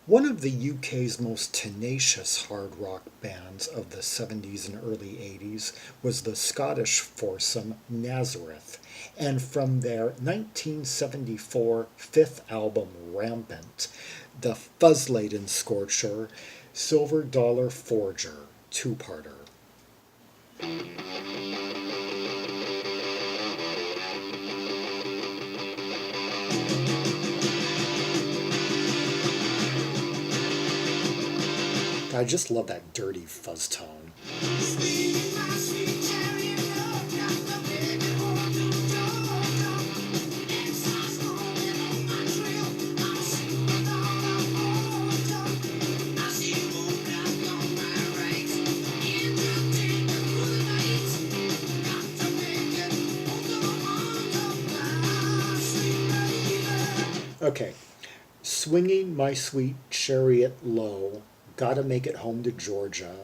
One of the UK's most tenacious hard rock bands of the 70s and early 80s was the Scottish foursome Nazareth, and from their 1974 fifth album Rampant, the fuzz-laden scorcher, Silver Dollar Forger, two-parter. I just love that dirty fuzz tone. Okay, swinging my sweet chariot low, gotta make it home to Georgia.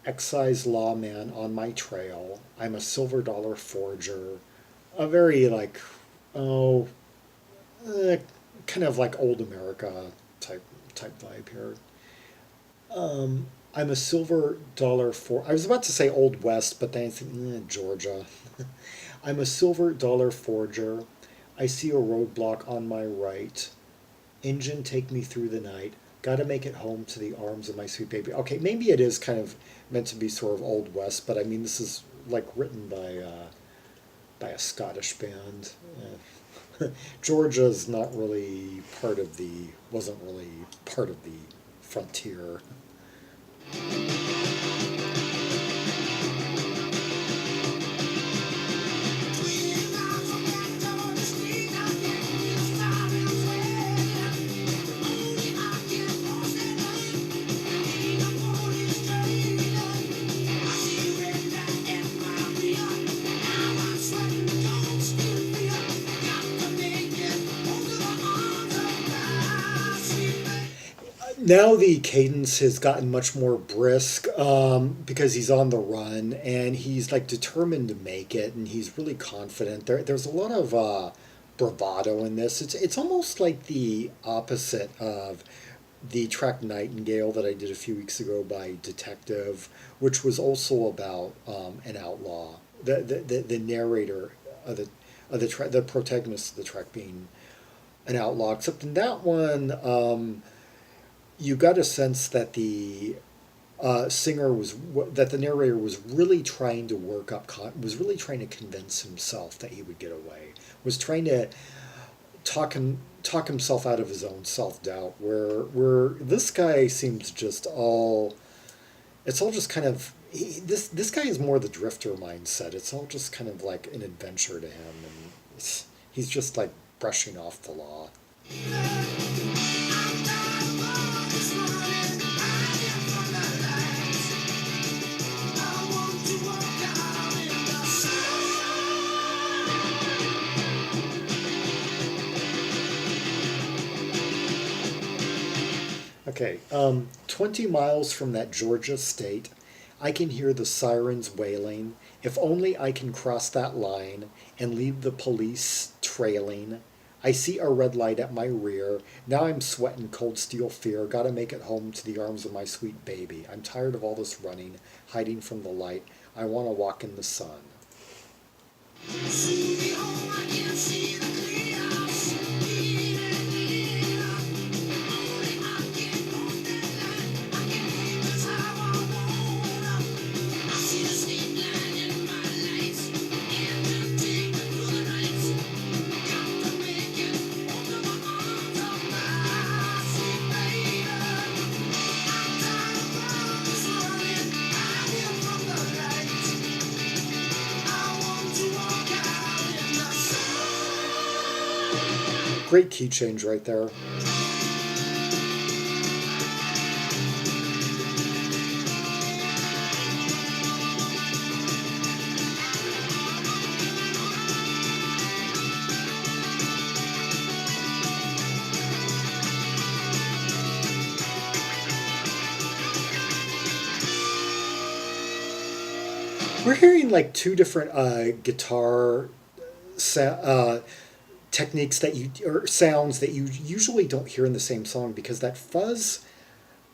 Excise lawman on my trail. I'm a silver dollar forger. A very oh, uh, kind of like old America type vibe here. I'm a silver dollar for. I was about to say Old West, but then I think Georgia. I'm a silver dollar forger. I see a roadblock on my right. Engine take me through the night. Gotta make it home to the arms of my sweet baby. Okay, maybe it is kind of meant to be sort of Old West, but I mean this is like written by a Scottish band. Georgia's not really wasn't really part of the frontier. Now the cadence has gotten much more brisk because he's on the run and he's like determined to make it and he's really confident. There's a lot of bravado in this. It's almost like the opposite of the track Nightingale that I did a few weeks ago by Detective, which was also about an outlaw. The narrator of the protagonist of the track being an outlaw, except in that one. You got a sense that the that the narrator was really trying to was really trying to convince himself that he would get away, was trying to talk himself out of his own self doubt. Where this guy seems just all, it's all just kind of this guy is more the drifter mindset. It's all just kind of like an adventure to him, and he's just like brushing off the law. Okay, 20 miles from that Georgia state, I can hear the sirens wailing. If only I can cross that line and leave the police trailing. I see a red light at my rear. Now I'm sweating cold steel fear. Gotta make it home to the arms of my sweet baby. I'm tired of all this running, hiding from the light. I want to walk in the sun. Great key change right there. We're hearing like two different guitar techniques that you or sounds that you usually don't hear in the same song because that fuzz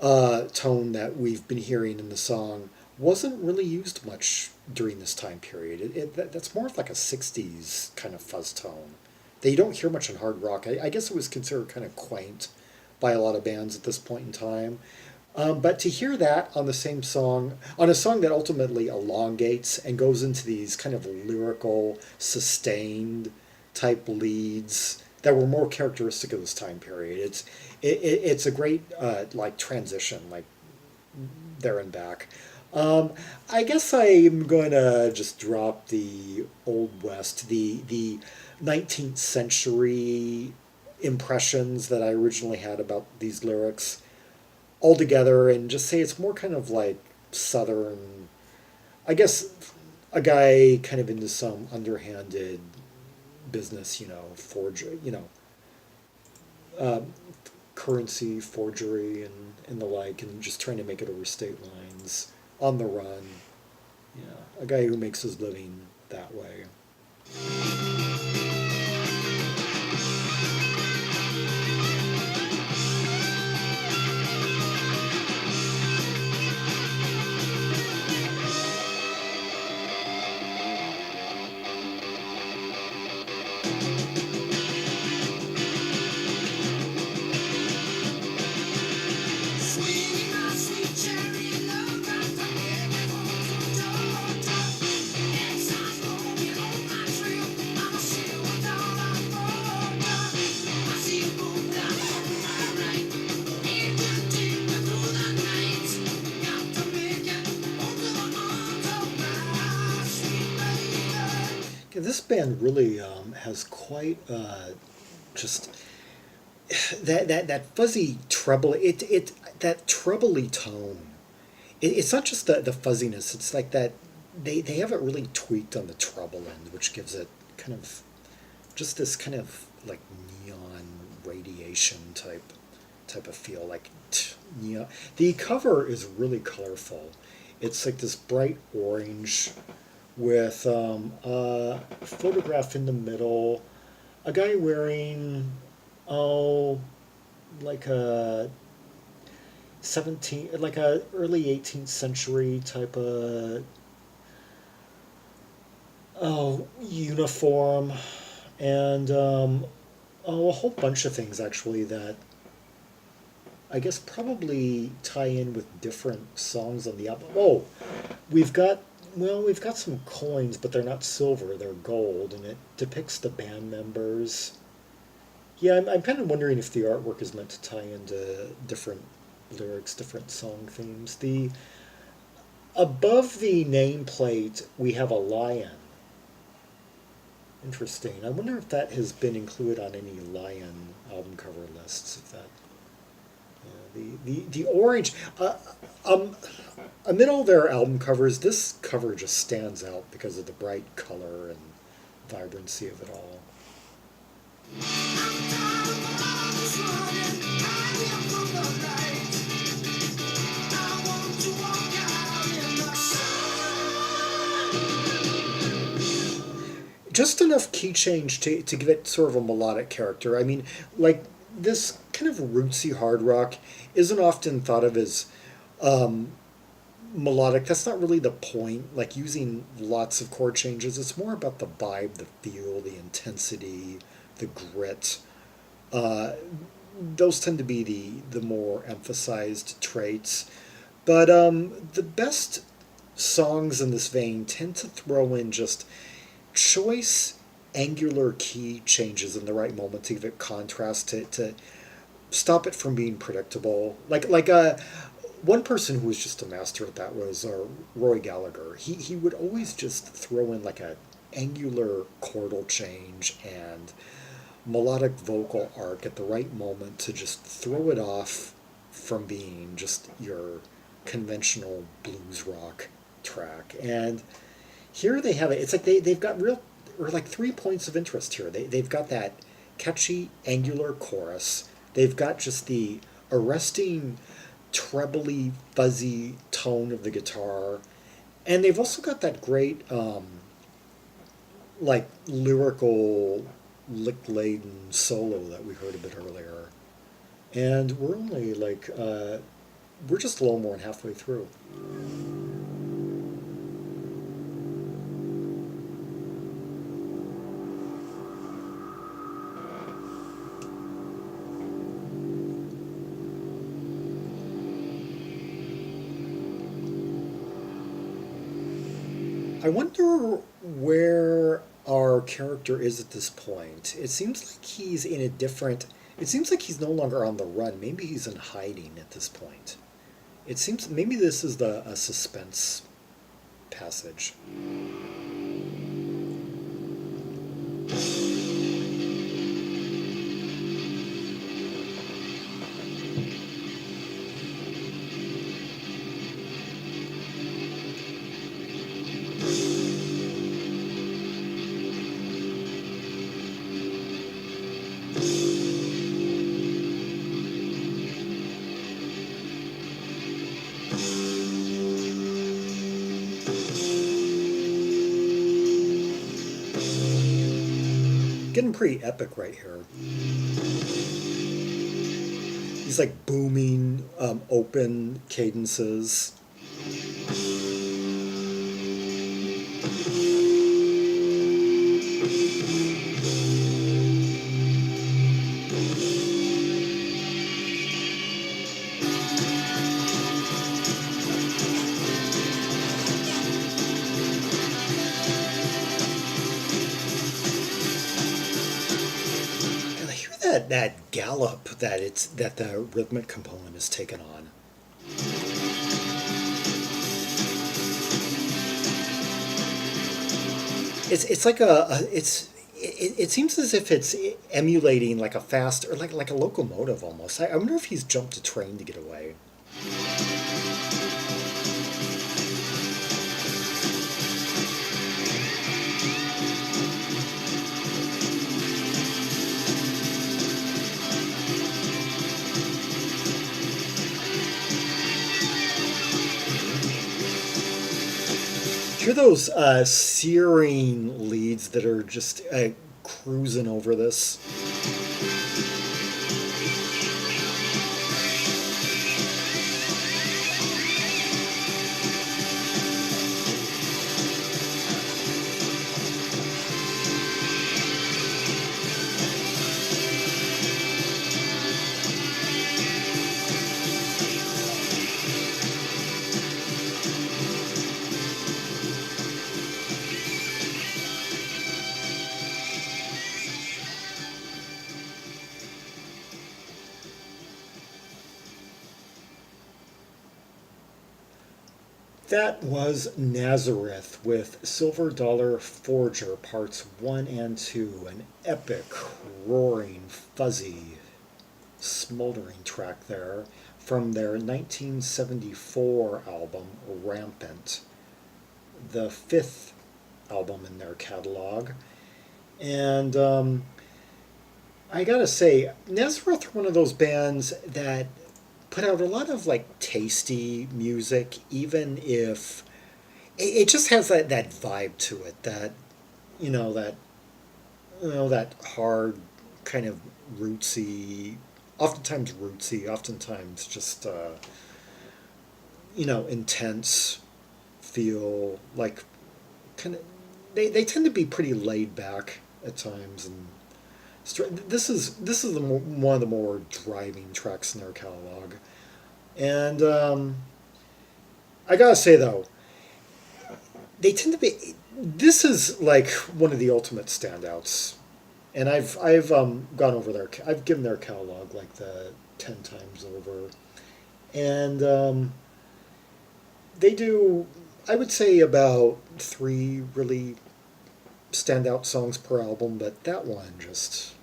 tone that we've been hearing in the song wasn't really used much during this time period. That's more of like a 60s kind of fuzz tone that you don't hear much in hard rock. I guess it was considered kind of quaint by a lot of bands at this point in time. But to hear that on the same song, on a song that ultimately elongates and goes into these kind of lyrical, sustained type leads that were more characteristic of this time period, it's a great like transition, like there and back. Um, I guess I'm gonna just drop the Old West, the 19th century impressions that I originally had about these lyrics all together and just say it's more kind of like southern. I guess a guy kind of into some underhanded business, forgery, um, currency forgery and the like, and just trying to make it over state lines on the run. Yeah, a guy who makes his living that way. Yeah, this band really has quite just that fuzzy treble. It that trebly tone. It's not just the fuzziness. It's like that they have it really tweaked on the treble end, which gives it kind of just this kind of like neon radiation type of feel. Like neon. The cover is really colorful. It's like this bright orange with a photograph in the middle, a guy wearing oh like a 17 like a early 18th century type of uniform and a whole bunch of things actually that I guess probably tie in with different songs on the album. Oh, we've got we've got some coins, but they're not silver; they're gold, and it depicts the band members. Yeah, I'm kind of wondering if the artwork is meant to tie into different lyrics, different song themes. The above the nameplate, we have a lion. Interesting. I wonder if that has been included on any lion album cover lists. If that the orange. Um, Amid all their album covers, this cover just stands out because of the bright color and vibrancy of it all. Just enough key change to give it sort of a melodic character. I mean, like this kind of rootsy hard rock isn't often thought of as um, melodic. That's not really the point. Like using lots of chord changes, it's more about the vibe, the feel, the intensity, the grit. Uh, those tend to be the more emphasized traits. But the best songs in this vein tend to throw in just choice angular key changes in the right moment to give it contrast to stop it from being predictable. One person who was just a master at that was Roy Gallagher. He would always just throw in like a angular chordal change and melodic vocal arc at the right moment to just throw it off from being just your conventional blues rock track. And here they have it. It's like they've got real, or like 3 points of interest here. They've got that catchy, angular chorus. They've got just the arresting, trebly, fuzzy tone of the guitar. And they've also got that great, like, lyrical lick-laden solo that we heard a bit earlier. And we're only we're just a little more than halfway through. I wonder where our character is at this point. It seems like he's in a different. It seems like he's no longer on the run. Maybe he's in hiding at this point. It seems maybe this is the a suspense passage. Getting pretty epic right here. These like booming, open cadences. And I hear that gallop that the rhythmic component is taken on. It's like it seems as if it's emulating like a fast or like a locomotive almost. I wonder if he's jumped a train to get away. Hear those searing leads that are just cruising over this. That was Nazareth with Silver Dollar Forger Parts 1 and 2, an epic, roaring, fuzzy, smoldering track there from their 1974 album Rampant, the fifth album in their catalog. And I gotta say, Nazareth are one of those bands that put out a lot of like tasty music, even if it just has that vibe to it, that you know that that hard kind of rootsy, oftentimes just intense feel, like kind of they tend to be pretty laid back at times, and this is one of the more driving tracks in their catalog. And I gotta say though, they tend to be. This is like one of the ultimate standouts, and I've gone over their. I've given their catalog like the 10 times over, and they do. I would say about three really standout songs per album, but that one just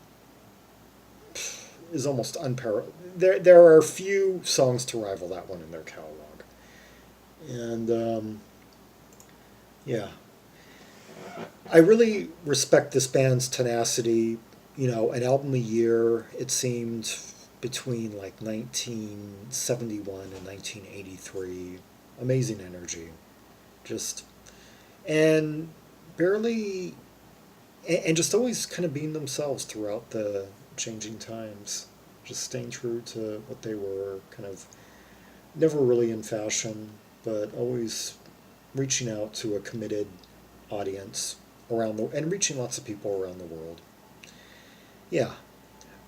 is almost unparalleled. There are few songs to rival that one in their catalog, and yeah, I really respect this band's tenacity. An album a year. It seemed between like 1971 and 1983. Amazing energy, just and barely and just always kind of being themselves throughout the changing times, just staying true to what they were, kind of never really in fashion, but always reaching out to a committed audience around the and reaching lots of people around the world. Yeah.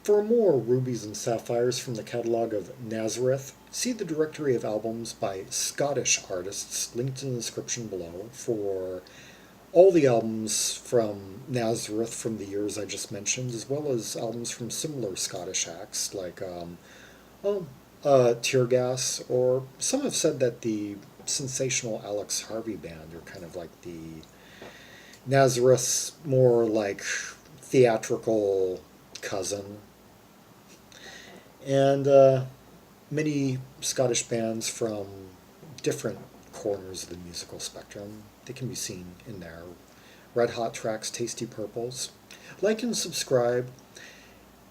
For more rubies and sapphires from the catalog of Nazareth, see the directory of albums by Scottish artists linked in the description below for all the albums from Nazareth from the years I just mentioned, as well as albums from similar Scottish acts like oh, Tear Gas, or some have said that the sensational Alex Harvey band are kind of like the Nazareth's more like theatrical cousin. And many Scottish bands from different corners of the musical spectrum. They can be seen in there. Red Hot Tracks, Tasty Purples. Like and subscribe,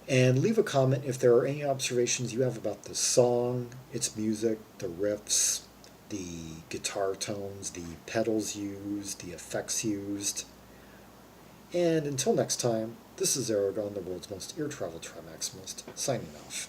and leave a comment if there are any observations you have about the song, its music, the riffs, the guitar tones, the pedals used, the effects used. And until next time, this is Zaragon, the world's most ear travel trimaximist, signing off.